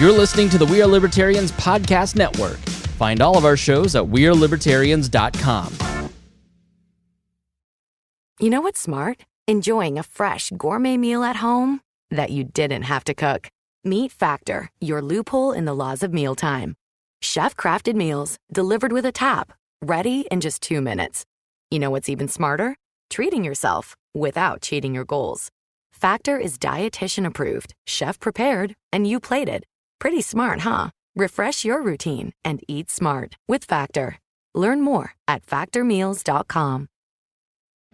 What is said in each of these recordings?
You're listening to the We Are Libertarians podcast network. Find all of our shows at wearelibertarians.com. You know what's smart? Enjoying a fresh gourmet meal at home that you didn't have to cook. Meet Factor, your loophole in the laws of mealtime. Chef-crafted meals delivered with a tap, ready in just 2 minutes. You know what's even smarter? Treating yourself without cheating your goals. Factor is dietitian approved, chef prepared, and you plated. Pretty smart, huh? Refresh your routine and eat smart with Factor. Learn more at factormeals.com.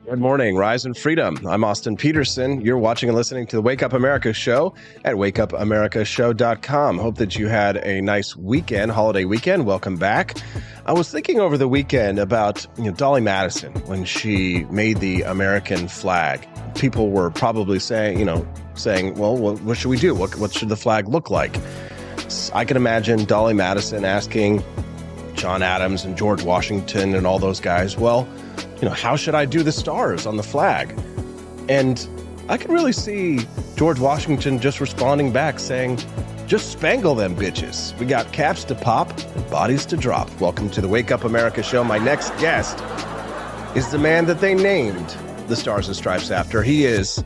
Good morning, Rise and Freedom. I'm Austin Peterson. You're watching and listening to the Wake Up America show at wakeupamericashow.com. Hope that you had a nice weekend, holiday weekend. Welcome back. I was thinking over the weekend about Dolly Madison when she made the American flag. People were probably saying, well, what should we do? What should the flag look like? I can imagine Dolly Madison asking John Adams and George Washington and all those guys, well, how should I do the stars on the flag? And I can really see George Washington just responding back saying, just spangle them bitches. We got caps to pop and bodies to drop. Welcome to the Wake Up America show. My next guest is the man that they named the Stars and Stripes after. He is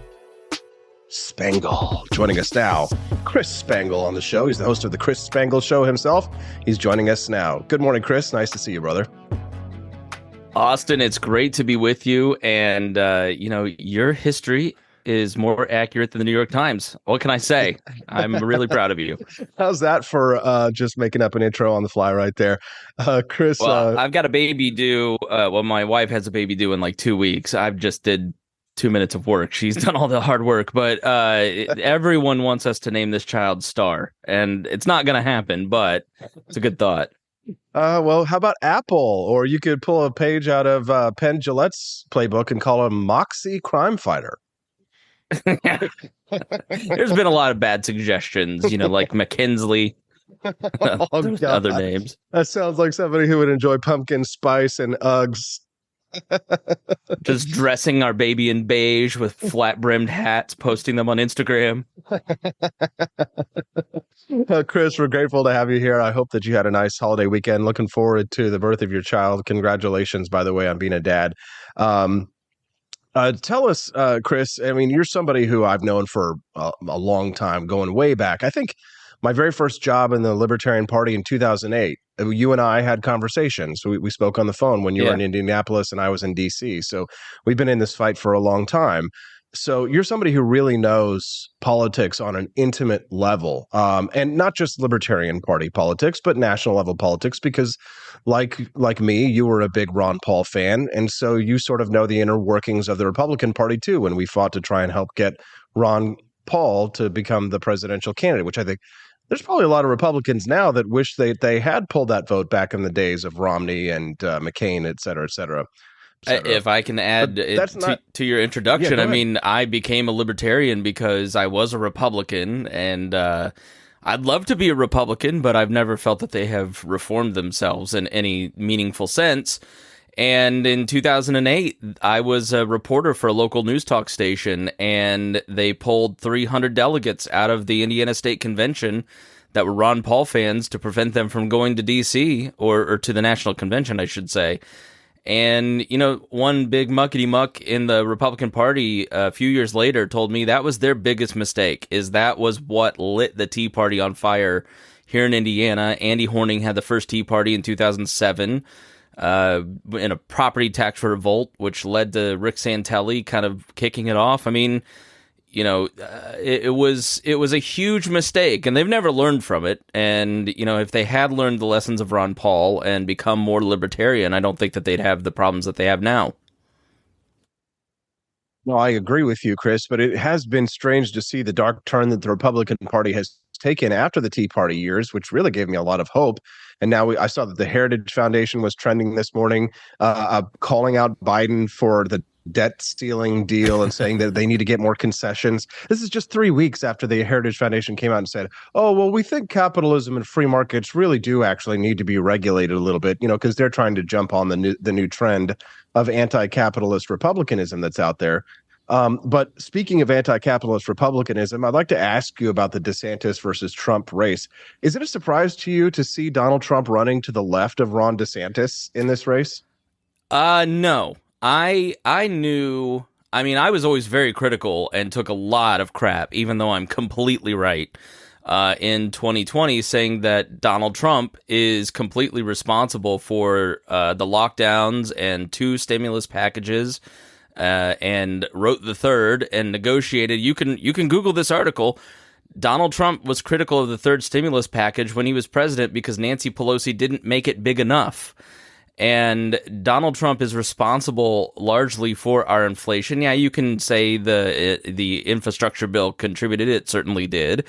Spangle. Joining us now, Chris Spangle on the show. He's the host of the Chris Spangle Show himself. He's joining us now. Good morning, Chris. Nice to see you, brother. Austin, it's great to be with you. And, your history is more accurate than the New York Times. What can I say? I'm really proud of you. How's that for just making up an intro on the fly right there? Chris? Well, I've got a baby due. My wife has a baby due in like 2 weeks. I've just did 2 minutes of work. She's done all the hard work, but everyone wants us to name this child Star, and it's not going to happen, but it's a good thought. Well, how about Apple? Or you could pull a page out of Penn Jillette's playbook and call him Moxie Crime Fighter. There's been a lot of bad suggestions, like McKinsley, other names. That sounds like somebody who would enjoy pumpkin spice and Uggs. Just dressing our baby in beige with flat-brimmed hats, posting them on Instagram. Chris, we're grateful to have you here. I hope that you had a nice holiday weekend. Looking forward to the birth of your child. Congratulations, by the way, on being a dad. Tell us, Chris, you're somebody who I've known for a long time, going way back. I think my very first job in the Libertarian Party in 2008, you and I had conversations. We spoke on the phone when you were in Indianapolis and I was in D.C. So we've been in this fight for a long time. So you're somebody who really knows politics on an intimate level, and not just Libertarian Party politics, but national level politics, because like me, you were a big Ron Paul fan. And so you sort of know the inner workings of the Republican Party, too, when we fought to try and help get Ron Paul to become the presidential candidate, which I think there's probably a lot of Republicans now that wish they had pulled that vote back in the days of Romney and McCain, et cetera, et cetera. If I can add to your introduction, I became a libertarian because I was a Republican, and I'd love to be a Republican, but I've never felt that they have reformed themselves in any meaningful sense. And in 2008, I was a reporter for a local news talk station, and they pulled 300 delegates out of the Indiana State Convention that were Ron Paul fans to prevent them from going to D.C. or to the National Convention, I should say. And, one big muckety-muck in the Republican Party a few years later told me that was their biggest mistake, is that was what lit the Tea Party on fire here in Indiana. Andy Horning had the first Tea Party in 2007 in a property tax revolt, which led to Rick Santelli kind of kicking it off. It was a huge mistake, and they've never learned from it. And, if they had learned the lessons of Ron Paul and become more libertarian, I don't think that they'd have the problems that they have now. No, I agree with you, Chris, but it has been strange to see the dark turn that the Republican Party has taken after the Tea Party years, which really gave me a lot of hope. And now I saw that the Heritage Foundation was trending this morning, calling out Biden for the debt ceiling deal and saying that they need to get more concessions. This is just 3 weeks after the Heritage Foundation came out and said, oh, well, we think capitalism and free markets really do actually need to be regulated a little bit, because they're trying to jump on the new trend of anti-capitalist republicanism that's out there. But speaking of anti-capitalist republicanism, I'd like to ask you about the DeSantis versus Trump race. Is it a surprise to you to see Donald Trump running to the left of Ron DeSantis in this race? No. I knew. I mean, I was always very critical and took a lot of crap, even though I'm completely right. In 2020, saying that Donald Trump is completely responsible for the lockdowns and 2 stimulus packages. And wrote the third and negotiated. You can Google this article. Donald Trump was critical of the 3rd stimulus package when he was president because Nancy Pelosi didn't make it big enough. And Donald Trump is responsible largely for our inflation. Yeah, you can say the infrastructure bill contributed. It certainly did.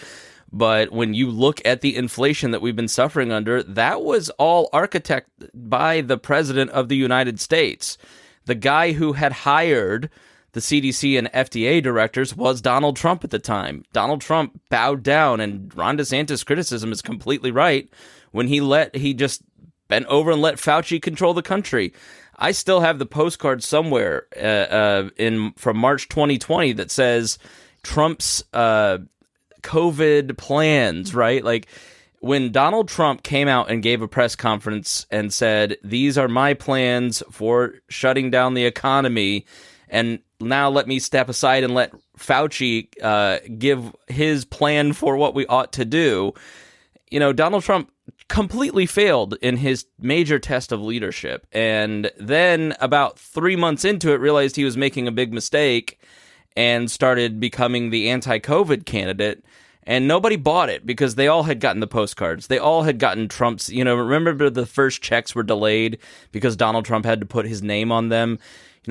But when you look at the inflation that we've been suffering under, that was all architected by the President of the United States. The guy who had hired the CDC and FDA directors was Donald Trump at the time. Donald Trump bowed down, and Ron DeSantis' criticism is completely right when he just bent over and let Fauci control the country. I still have the postcard somewhere from March 2020 that says Trump's COVID plans, right? Like, when Donald Trump came out and gave a press conference and said, these are my plans for shutting down the economy, and now let me step aside and let Fauci give his plan for what we ought to do, Donald Trump completely failed in his major test of leadership. And then about 3 months into it, realized he was making a big mistake and started becoming the anti-COVID candidate. And nobody bought it because they all had gotten the postcards. They all had gotten Trump's, remember the first checks were delayed because Donald Trump had to put his name on them.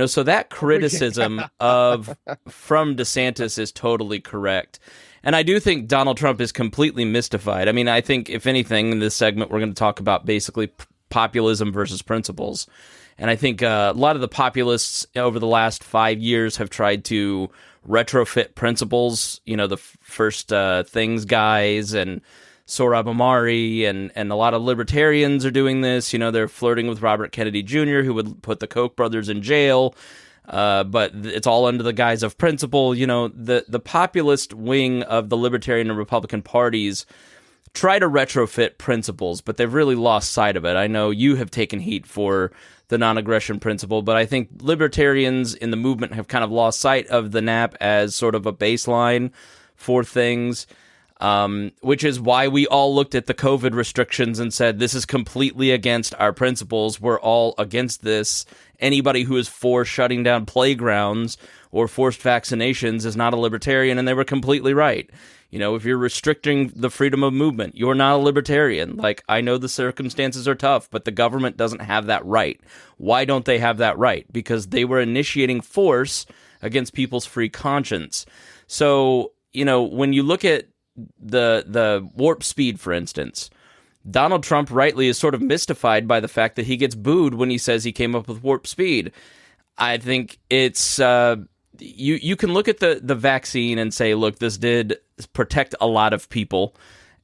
So that criticism from DeSantis is totally correct. And I do think Donald Trump is completely mystified. I mean, I think if anything in this segment, we're going to talk about basically populism versus principles. And I think a lot of the populists over the last 5 years have tried to retrofit principles, the First Things guys and Sohrab Ahmari and a lot of libertarians are doing this. They're flirting with Robert Kennedy Jr., who would put the Koch brothers in jail. But it's all under the guise of principle. The populist wing of the Libertarian and Republican parties try to retrofit principles, but they've really lost sight of it. I know you have taken heat for the non-aggression principle, but I think libertarians in the movement have kind of lost sight of the NAP as sort of a baseline for things, which is why we all looked at the COVID restrictions and said, this is completely against our principles. We're all against this. Anybody who is for shutting down playgrounds or forced vaccinations is not a libertarian, and they were completely right. If you're restricting the freedom of movement, you're not a libertarian. Like, I know the circumstances are tough, but the government doesn't have that right. Why don't they have that right? Because they were initiating force against people's free conscience. So, when you look at the warp speed, for instance, Donald Trump rightly is sort of mystified by the fact that he gets booed when he says he came up with warp speed. I think it's you can look at the vaccine and say, look, this did protect a lot of people,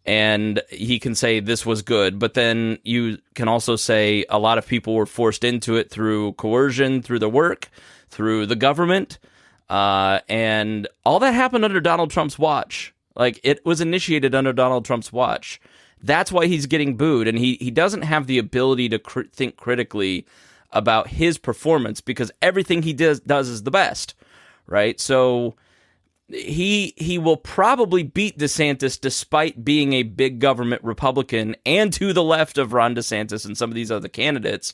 and he can say this was good, but then you can also say a lot of people were forced into it through coercion, through the work, through the government, and all that happened under Donald Trump's watch. Like, it was initiated under Donald Trump's watch. That's why he's getting booed, and he doesn't have the ability to think critically about his performance because everything he does is the best, right? So he will probably beat DeSantis despite being a big government Republican and to the left of Ron DeSantis and some of these other candidates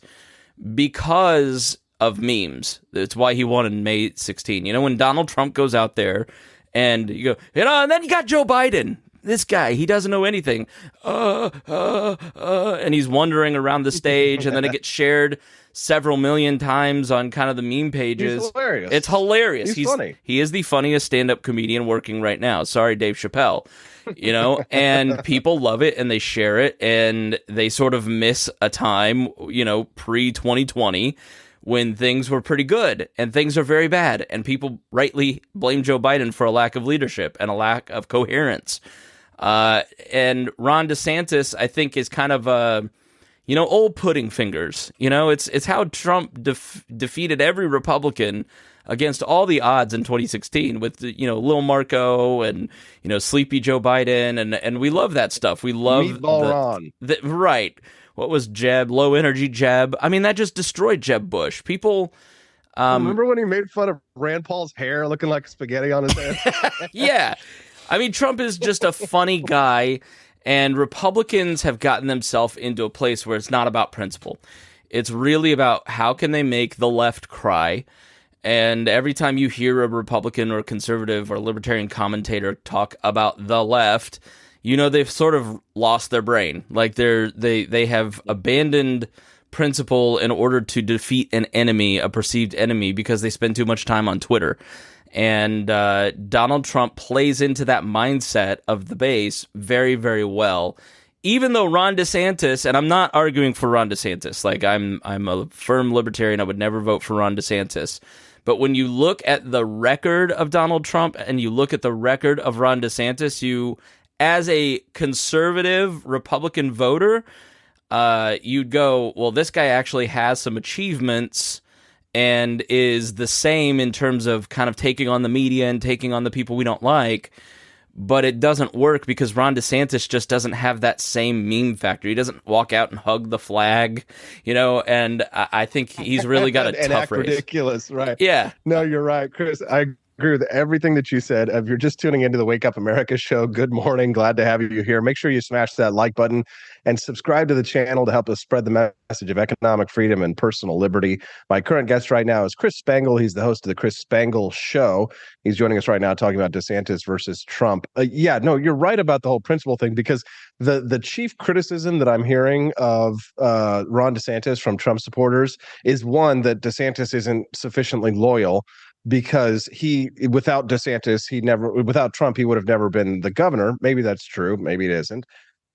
because of memes. That's why he won in May 16. When Donald Trump goes out there and you go, and then you got Joe Biden. This guy, he doesn't know anything. And he's wandering around the stage, and then it gets shared several million times on kind of the meme pages. He's hilarious. It's hilarious. He's funny. He is the funniest stand-up comedian working right now. Sorry, Dave Chappelle. And people love it, and they share it, and they sort of miss a time, pre-2020, when things were pretty good and things are very bad, and people rightly blame Joe Biden for a lack of leadership and a lack of coherence. And Ron DeSantis, I think, is kind of old pudding fingers. It's how Trump defeated every Republican against all the odds in 2016 with Lil Marco and sleepy Joe Biden, and we love that stuff. We love Meatball Ron. Right. What was Jeb? Low energy Jeb. I mean, that just destroyed Jeb Bush. People. Remember when he made fun of Rand Paul's hair looking like spaghetti on his head? Yeah. I mean, Trump is just a funny guy, and Republicans have gotten themselves into a place where it's not about principle. It's really about how can they make the left cry. And every time you hear a Republican or conservative or libertarian commentator talk about the left, they've sort of lost their brain. Like they have abandoned principle in order to defeat an enemy, a perceived enemy, because they spend too much time on Twitter. And Donald Trump plays into that mindset of the base very, very well. Even though Ron DeSantis, and I'm not arguing for Ron DeSantis, like I'm a firm libertarian, I would never vote for Ron DeSantis. But when you look at the record of Donald Trump and you look at the record of Ron DeSantis, you, as a conservative Republican voter, you'd go, well, this guy actually has some achievements and is the same in terms of kind of taking on the media and taking on the people we don't like. But it doesn't work because Ron DeSantis just doesn't have that same meme factor. He doesn't walk out and hug the flag, and I think he's really got a tough race. Ridiculous, right? Yeah. No, you're right, Chris. I agree with everything that you said. If you're just tuning into the Wake Up America show, good morning. Glad to have you here. Make sure you smash that like button and subscribe to the channel to help us spread the message of economic freedom and personal liberty. My current guest right now is Chris Spangle. He's the host of the Chris Spangle Show. He's joining us right now talking about DeSantis versus Trump. You're right about the whole principle thing, because the chief criticism that I'm hearing of Ron DeSantis from Trump supporters is, one, that DeSantis isn't sufficiently loyal, because without Trump, he would have never been the governor. Maybe that's true. Maybe it isn't.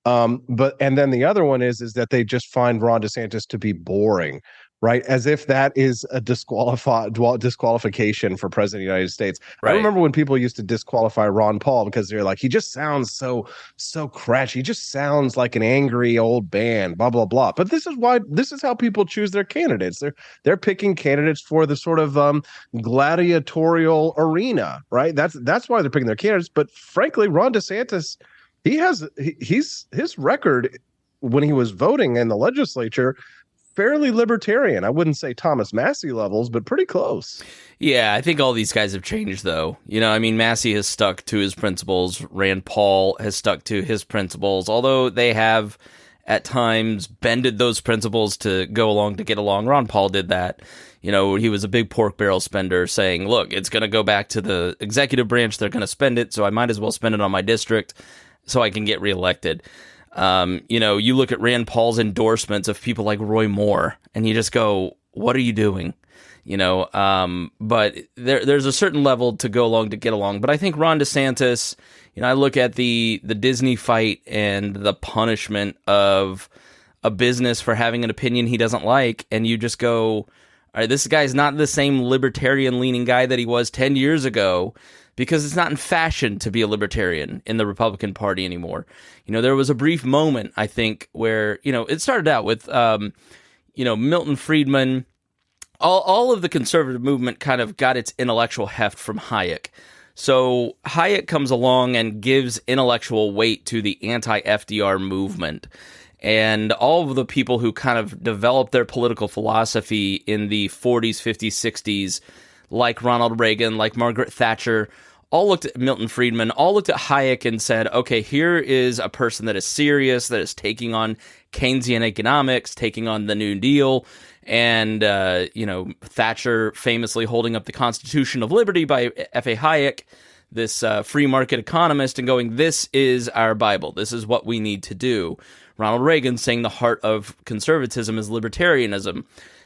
And then the other one is that they just find Ron DeSantis to be boring, right? As if that is a disqualification for president of the United States. Right. I remember when people used to disqualify Ron Paul because they're like, he just sounds so cratchy. He just sounds like an angry old man, blah, blah, blah. But this is how people choose their candidates. They're picking candidates for the sort of gladiatorial arena, right? That's why they're picking their candidates. But frankly, Ron DeSantis, his record when he was voting in the legislature, fairly libertarian. I wouldn't say Thomas Massey levels, but pretty close. Yeah, I think all these guys have changed, though. Massey has stuck to his principles. Rand Paul has stuck to his principles, although they have at times bended those principles to go along to get along. Ron Paul did that. He was a big pork barrel spender, saying, look, it's going to go back to the executive branch. They're going to spend it, so I might as well spend it on my district so I can get reelected. You look at Rand Paul's endorsements of people like Roy Moore, and you just go, what are you doing? But there's a certain level to go along to get along. But I think Ron DeSantis, I look at the Disney fight and the punishment of a business for having an opinion he doesn't like, and you just go, all right, this guy's not the same libertarian-leaning guy that he was 10 years ago, because it's not in fashion to be a libertarian in the Republican Party anymore. There was a brief moment, I think, where, it started out with, Milton Friedman. All of the conservative movement kind of got its intellectual heft from Hayek. So Hayek comes along and gives intellectual weight to the anti-FDR movement. And all of the people who kind of developed their political philosophy in the 40s, 50s, 60s, like Ronald Reagan, like Margaret Thatcher, all looked at Milton Friedman, all looked at Hayek and said, okay, here is a person that is serious, that is taking on Keynesian economics, taking on the New Deal, and, Thatcher famously holding up the Constitution of Liberty by F.A. Hayek, this free market economist, and going, this is our Bible. This is what we need to do. Ronald Reagan saying the heart of conservatism is libertarianism.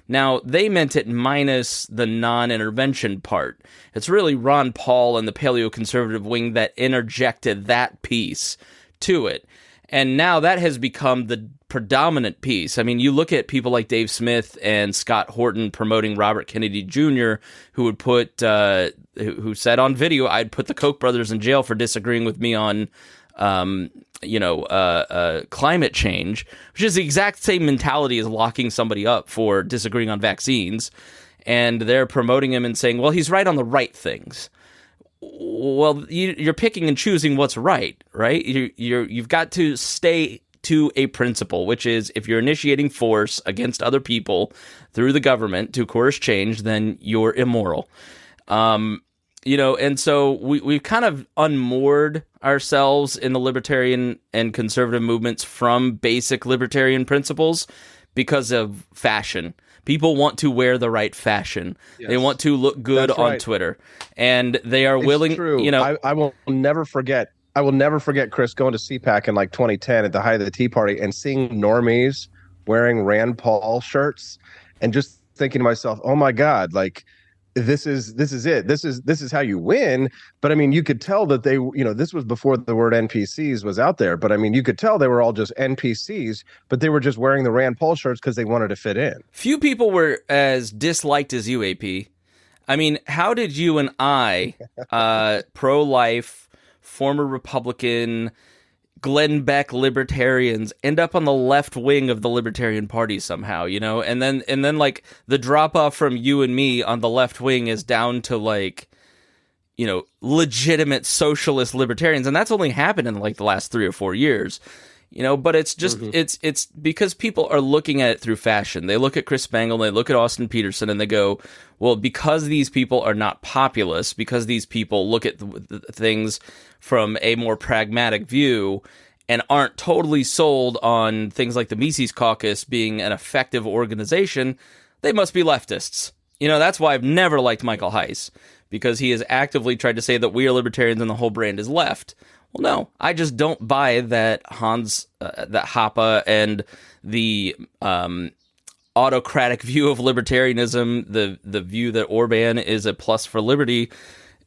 Now, they meant it minus the non-intervention part. It's really Ron Paul and the paleoconservative wing that interjected that piece to it. And now that has become the predominant piece. I mean, you look at people like Dave Smith and Scott Horton promoting Robert Kennedy Jr., who would who said on video, I'd put the Koch brothers in jail for disagreeing with me on climate change, which is the exact same mentality as locking somebody up for disagreeing on vaccines. And they're promoting him and saying, well, he's right on the right things. Well, you're picking and choosing what's right? You've got to stay to a principle, which is if you're initiating force against other people through the government to coerce change, then you're immoral. And so we've kind of unmoored ourselves in the libertarian and conservative movements from basic libertarian principles because of fashion. People want to wear the right fashion. Yes. They want to look good on Twitter, and they are willing. True. I will never forget. Chris, going to CPAC in like 2010 at the height of the Tea Party and seeing normies wearing Rand Paul shirts, and just thinking to myself, "Oh my God! Like this is it. This is how you win." But I mean, you could tell that they, this was before the word NPCs was out there. But I mean, you could tell they were all just NPCs, but they were just wearing the Rand Paul shirts because they wanted to fit in. Few people were as disliked as you, AP. I mean, how did you and I, pro-life, former Republican, Glenn Beck libertarians, end up on the left wing of the Libertarian Party somehow, and then like the drop off from you and me on the left wing is down to like, legitimate socialist libertarians, and that's only happened in like the last 3 or 4 years. But it's just it's because people are looking at it through fashion. They look at Chris Spangle, they look at Austin Peterson, and they go, well, because these people are not populist, because these people look at things from a more pragmatic view and aren't totally sold on things like the Mises Caucus being an effective organization, they must be leftists. That's why I've never liked Michael Heiss, because he has actively tried to say that we are libertarians and the whole brand is left. Well, no, I just don't buy that that Hoppe and the autocratic view of libertarianism, the view that Orban is a plus for liberty,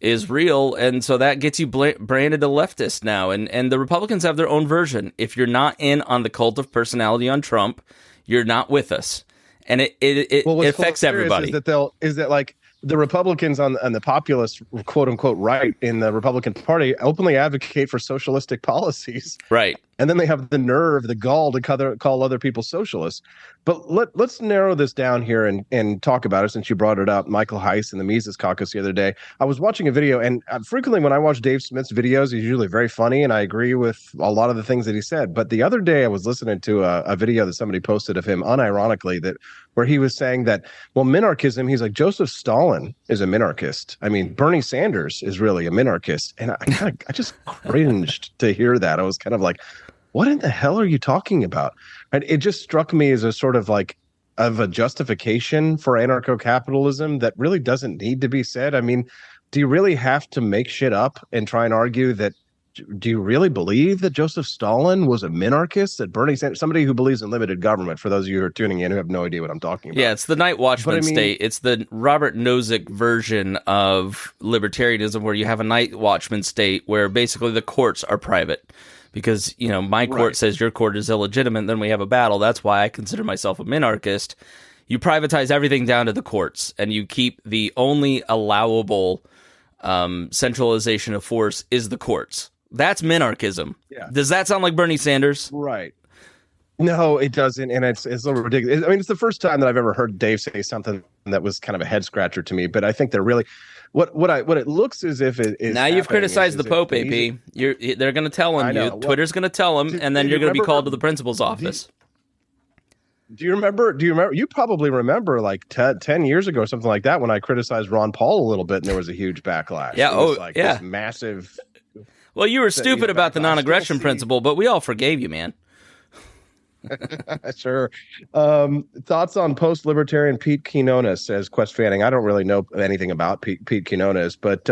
is real, and so that gets you branded a leftist now. And the Republicans have their own version. If you're not in on the cult of personality on Trump, you're not with us, and it affects everybody. Is that like the Republicans on the populist, quote unquote, right in the Republican Party openly advocate for socialistic policies. Right. And then they have the nerve, the gall to call other people socialists. But let's narrow this down here and talk about it, since you brought it up, Michael Heiss and the Mises Caucus the other day. I was watching a video, and frequently when I watch Dave Smith's videos, he's usually very funny, and I agree with a lot of the things that he said. But the other day I was listening to a video that somebody posted of him unironically where he was saying that, well, minarchism, he's like, Joseph Stalin is a minarchist. I mean, Bernie Sanders is really a minarchist. And I just cringed to hear that. I was kind of like, what in the hell are you talking about? And it just struck me as a sort of like of a justification for anarcho-capitalism that really doesn't need to be said. I mean, do you really have to make shit up and try and argue that? Do you really believe that Joseph Stalin was a minarchist? That Bernie Sanders, somebody who believes in limited government, for those of you who are tuning in who have no idea what I'm talking about. Yeah, it's the night watchman state. It's the Robert Nozick version of libertarianism, where you have a night watchman state where basically the courts are private. Because, my court says your court is illegitimate, then we have a battle. That's why I consider myself a minarchist. You privatize everything down to the courts, and you keep the only allowable centralization of force is the courts. That's minarchism. Yeah. Does that sound like Bernie Sanders? Right. No, it doesn't, and it's a little ridiculous. I mean, it's the first time that I've ever heard Dave say something that was kind of a head scratcher to me. But I think they're really what it looks as if it is. Now you've criticized the Pope, AP. They're going to tell him you. Twitter's going to tell him, and then you're going to be called to the principal's office. Do you remember? You probably remember like 10 years ago or something like that when I criticized Ron Paul a little bit, and there was a huge backlash. Yeah. This massive. Well, you were stupid about the non-aggression principle, but we all forgave you, man. Sure. Thoughts on post-libertarian Pete Quinones, says Quest Fanning. I don't really know anything about Pete Quinones, but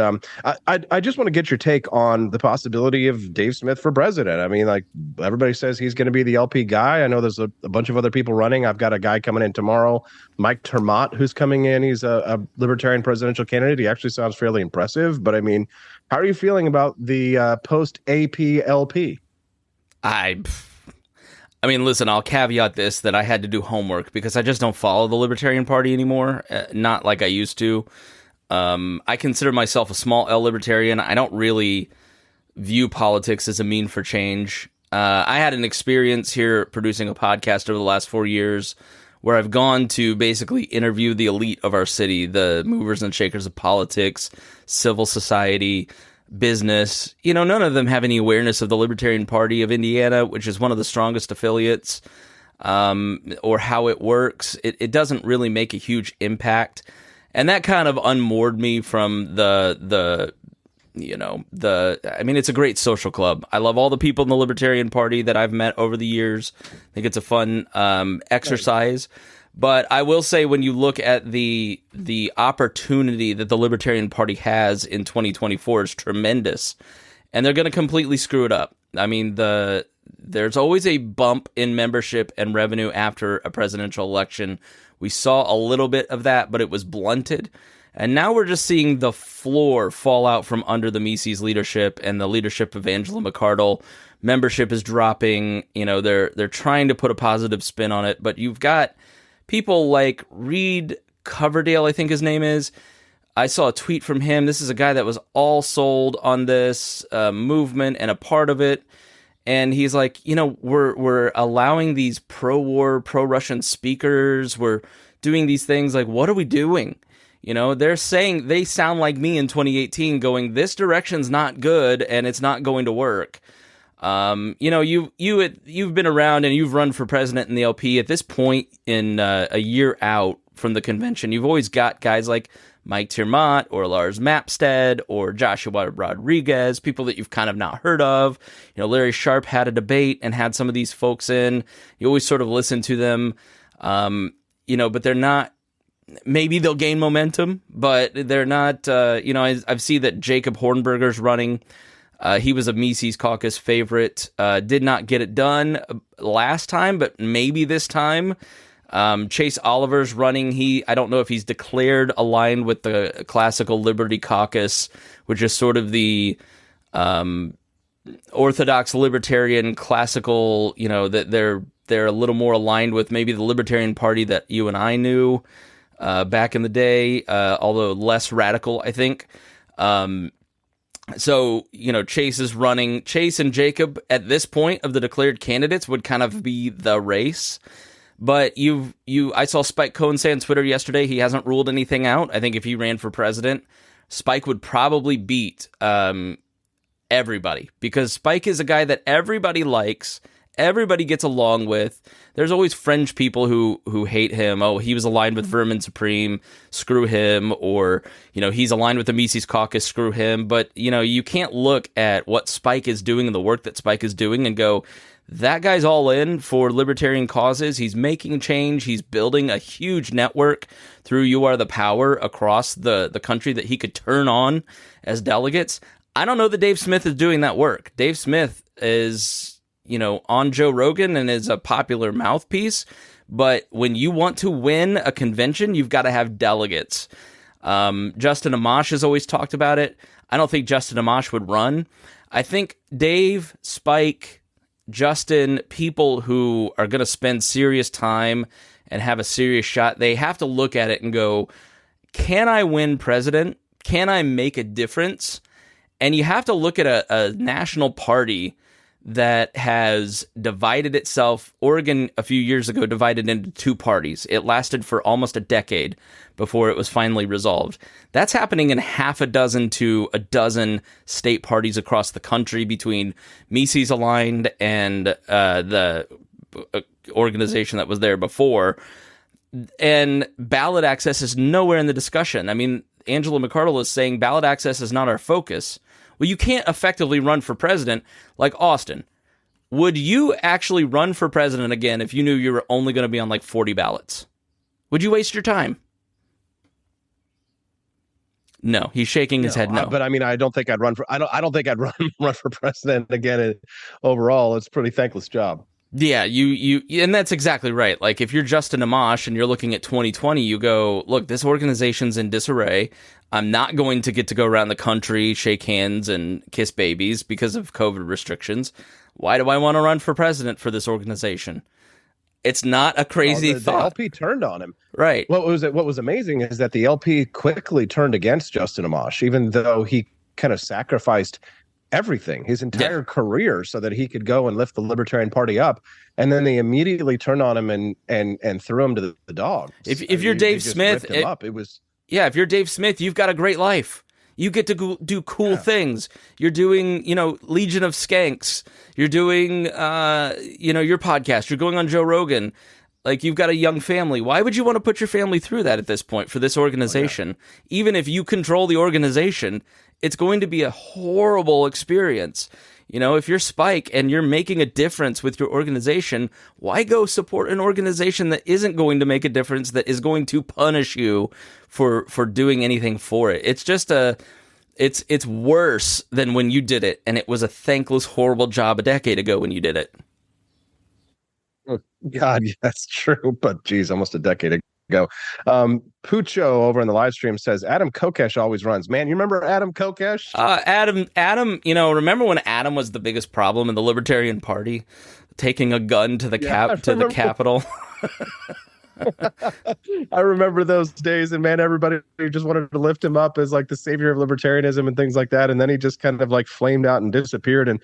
I just want to get your take on the possibility of Dave Smith for president. I mean, like, everybody says he's going to be the LP guy. I know there's a bunch of other people running. I've got a guy coming in tomorrow, Mike Termott, who's coming in. He's a libertarian presidential candidate. He actually sounds fairly impressive. But I mean, how are you feeling about the post-AP LP? I mean, listen, I'll caveat this that I had to do homework because I just don't follow the Libertarian Party anymore, not like I used to. I consider myself a small L libertarian. I don't really view politics as a mean for change. I had an experience here producing a podcast over the last 4 years where I've gone to basically interview the elite of our city, the movers and shakers of politics, civil society, business. None of them have any awareness of the Libertarian Party of Indiana, which is one of the strongest affiliates, or how it works. It doesn't really make a huge impact. And that kind of unmoored me from it's a great social club. I love all the people in the Libertarian Party that I've met over the years. I think it's a fun exercise. But I will say, when you look at the opportunity that the Libertarian Party has in 2024 is tremendous, and they're going to completely screw it up. I mean, there's always a bump in membership and revenue after a presidential election. We saw a little bit of that, but it was blunted. And now we're just seeing the floor fall out from under the Mises leadership and the leadership of Angela McArdle. Membership is dropping. They're trying to put a positive spin on it, but you've got people like Reed Coverdale, I think his name is. I saw a tweet from him. This is a guy that was all sold on this movement and a part of it. And he's like, we're allowing these pro-war, pro-Russian speakers. We're doing these things. Like, what are we doing? They're saying, they sound like me in 2018 going, this direction's not good and it's not going to work. You've been around and you've run for president in the LP. At this point in a year out from the convention, you've always got guys like Mike Tiermont or Lars Mapstead or Joshua Rodriguez, people that you've kind of not heard of. Larry Sharp had a debate and had some of these folks in. You always sort of listen to them, but they're not. Maybe they'll gain momentum, but they're not. I've seen that Jacob Hornberger's running. He was a Mises caucus favorite. Did not get it done last time, but maybe this time. Chase Oliver's running. I don't know if he's declared aligned with the Classical Liberty Caucus, which is sort of the orthodox libertarian classical. That they're a little more aligned with maybe the Libertarian Party that you and I knew back in the day, although less radical, I think. So, Chase is running. Chase and Jacob at this point of the declared candidates would kind of be the race. But I saw Spike Cohen say on Twitter yesterday he hasn't ruled anything out. I think if he ran for president, Spike would probably beat everybody, because Spike is a guy that everybody likes. Everybody gets along with. There's always fringe people who hate him. Oh, he was aligned with Vermin Supreme, screw him. Or, he's aligned with the Mises Caucus, screw him. But, you can't look at what Spike is doing and the work that Spike is doing and go, that guy's all in for libertarian causes. He's making change. He's building a huge network through You Are the Power across the country that he could turn on as delegates. I don't know that Dave Smith is doing that work. Dave Smith is on Joe Rogan and is a popular mouthpiece. But when you want to win a convention, you've got to have delegates. Justin Amash has always talked about it. I don't think Justin Amash would run. I think Dave, Spike, Justin, people who are going to spend serious time and have a serious shot, they have to look at it and go, can I win president? Can I make a difference? And you have to look at a national party that has divided itself. Oregon a few years ago divided into two parties. It lasted for almost a decade before it was finally resolved. That's happening in half a dozen to a dozen state parties across the country between Mises aligned and the organization that was there before. And ballot access is nowhere in the discussion. I mean, Angela McArdle is saying ballot access is not our focus. Well, you can't effectively run for president like Austin. Would you actually run for president again if you knew you were only going to be on like 40 ballots? Would you waste your time? No, he's shaking his head no. But I mean, I don't think I'd run for. I don't think I'd run for president again. Overall, it's a pretty thankless job. Yeah, and that's exactly right. Like, if you're Justin Amash and you're looking at 2020, you go, look, this organization's in disarray. I'm not going to get to go around the country, shake hands, and kiss babies because of COVID restrictions. Why do I want to run for president for this organization? It's not a crazy thought. The LP turned on him. Right. What was amazing is that the LP quickly turned against Justin Amash, even though he kind of sacrificed everything, his entire career, so that he could go and lift the Libertarian Party up. And then they immediately turned on him and threw him to the dogs. If you're Dave Smith, if you're Dave Smith, you've got a great life. You get to go do cool things. You're doing, Legion of Skanks. You're doing, your podcast. You're going on Joe Rogan. Like, you've got a young family. Why would you want to put your family through that at this point for this organization? Even if you control the organization, it's going to be a horrible experience. If you're Spike and you're making a difference with your organization, why go support an organization that isn't going to make a difference, that is going to punish you for doing anything for it? It's just it's worse than when you did it, and it was a thankless, horrible job a decade ago when you did it. Oh, God, that's true. But geez, almost a decade ago. Pucho over in the live stream says Adam Kokesh always runs. Man, you remember Adam Kokesh? Adam, remember when Adam was the biggest problem in the Libertarian Party, taking a gun to the the Capitol? I remember those days, and man, everybody just wanted to lift him up as like the savior of libertarianism and things like that. And then he just kind of like flamed out and disappeared. And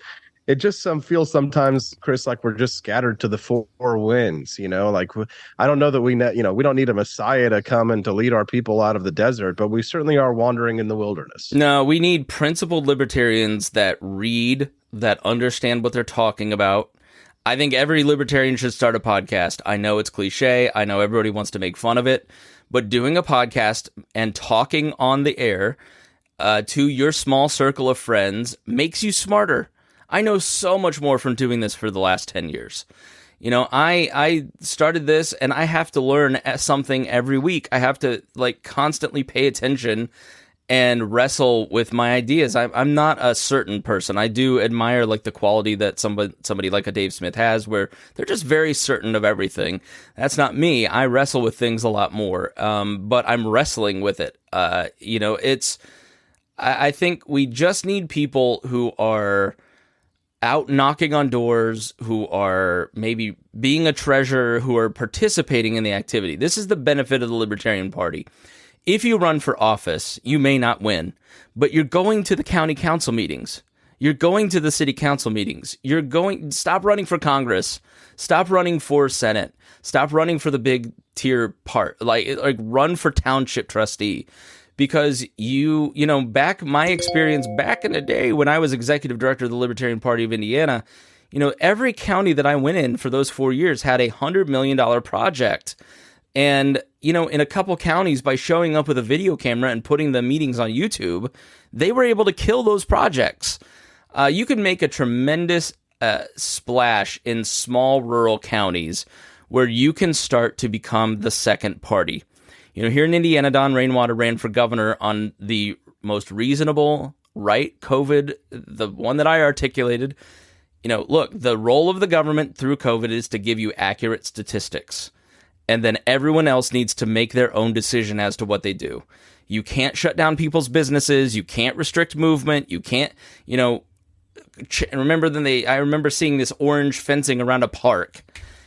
it just feels sometimes, Chris, like we're just scattered to the four winds, like I don't know that we don't need a Messiah to come and to lead our people out of the desert, but we certainly are wandering in the wilderness. No, we need principled libertarians that read, that understand what they're talking about. I think every libertarian should start a podcast. I know it's cliche. I know everybody wants to make fun of it, but doing a podcast and talking on the air to your small circle of friends makes you smarter. I know so much more from doing this for the last 10 years. I started this and I have to learn something every week. I have to constantly pay attention and wrestle with my ideas. I'm not a certain person. I do admire the quality that somebody like a Dave Smith has, where they're just very certain of everything. That's not me. I wrestle with things a lot more, but I'm wrestling with it. I think we just need people who are out knocking on doors, who are maybe being a treasurer, who are participating in the activity. This is the benefit of the Libertarian Party. If you run for office, you may not win, but you're going to the county council meetings. You're going to the city council meetings. Stop running for Congress. Stop running for Senate. Stop running for the big tier part. Like run for township trustee. Because my experience back in the day when I was executive director of the Libertarian Party of Indiana, every county that I went in for those 4 years had a $100 million project. And, in a couple counties, by showing up with a video camera and putting the meetings on YouTube, they were able to kill those projects. You can make a tremendous splash in small rural counties where you can start to become the second party. Here in Indiana, Don Rainwater ran for governor on the most reasonable, right, COVID, the one that I articulated. Look, the role of the government through COVID is to give you accurate statistics. And then everyone else needs to make their own decision as to what they do. You can't shut down people's businesses. You can't restrict movement. You can't, I remember seeing this orange fencing around a park,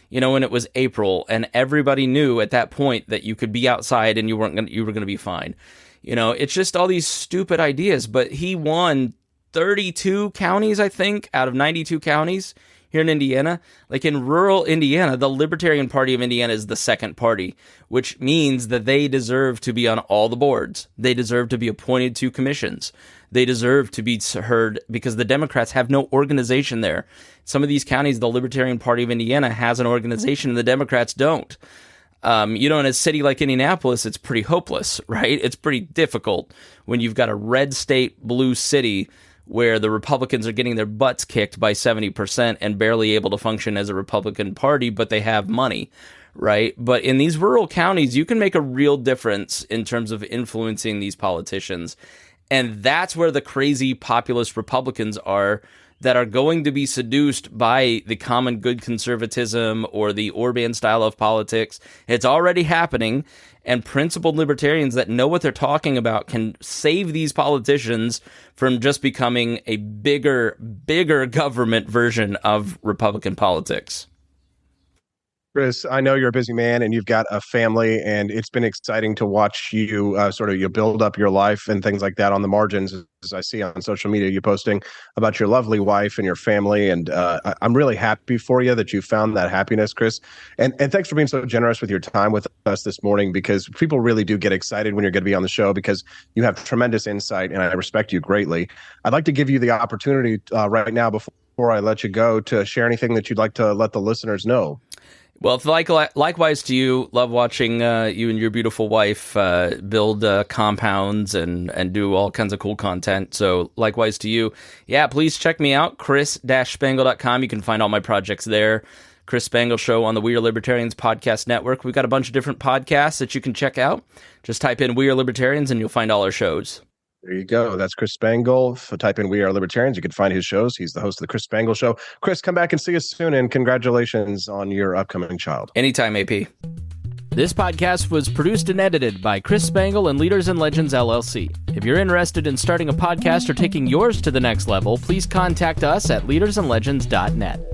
when it was April, and everybody knew at that point that you could be outside and you were going to be fine. It's just all these stupid ideas, but he won 32 counties, I think, out of 92 counties here in Indiana. Like in rural Indiana, the Libertarian Party of Indiana is the second party, which means that they deserve to be on all the boards. They deserve to be appointed to commissions. They deserve to be heard because the Democrats have no organization there. Some of these counties, the Libertarian Party of Indiana has an organization and the Democrats don't. In a city like Indianapolis, it's pretty hopeless, right? It's pretty difficult when you've got a red state, blue city where the Republicans are getting their butts kicked by 70% and barely able to function as a Republican Party, but they have money, right? But in these rural counties, you can make a real difference in terms of influencing these politicians. And that's where the crazy populist Republicans are that are going to be seduced by the common good conservatism or the Orban style of politics. It's already happening. And principled libertarians that know what they're talking about can save these politicians from just becoming a bigger government version of Republican politics. Chris, I know you're a busy man and you've got a family, and it's been exciting to watch you you build up your life and things like that on the margins. As I see on social media, you posting about your lovely wife and your family, and I'm really happy for you that you found that happiness, Chris. And thanks for being so generous with your time with us this morning, because people really do get excited when you're going to be on the show because you have tremendous insight, and I respect you greatly. I'd like to give you the opportunity right now before I let you go to share anything that you'd like to let the listeners know. Well, likewise to you. Love watching you and your beautiful wife build compounds and do all kinds of cool content. So likewise to you. Yeah, please check me out, chris-spangle.com. You can find all my projects there. Chris Spangle Show on the We Are Libertarians podcast network. We've got a bunch of different podcasts that you can check out. Just type in We Are Libertarians and you'll find all our shows. There you go. That's Chris Spangle. Type in We Are Libertarians. You can find his shows. He's the host of the Chris Spangle Show. Chris, come back and see us soon, and congratulations on your upcoming child. Anytime, AP. This podcast was produced and edited by Chris Spangle and Leaders and Legends, LLC. If you're interested in starting a podcast or taking yours to the next level, please contact us at leadersandlegends.net.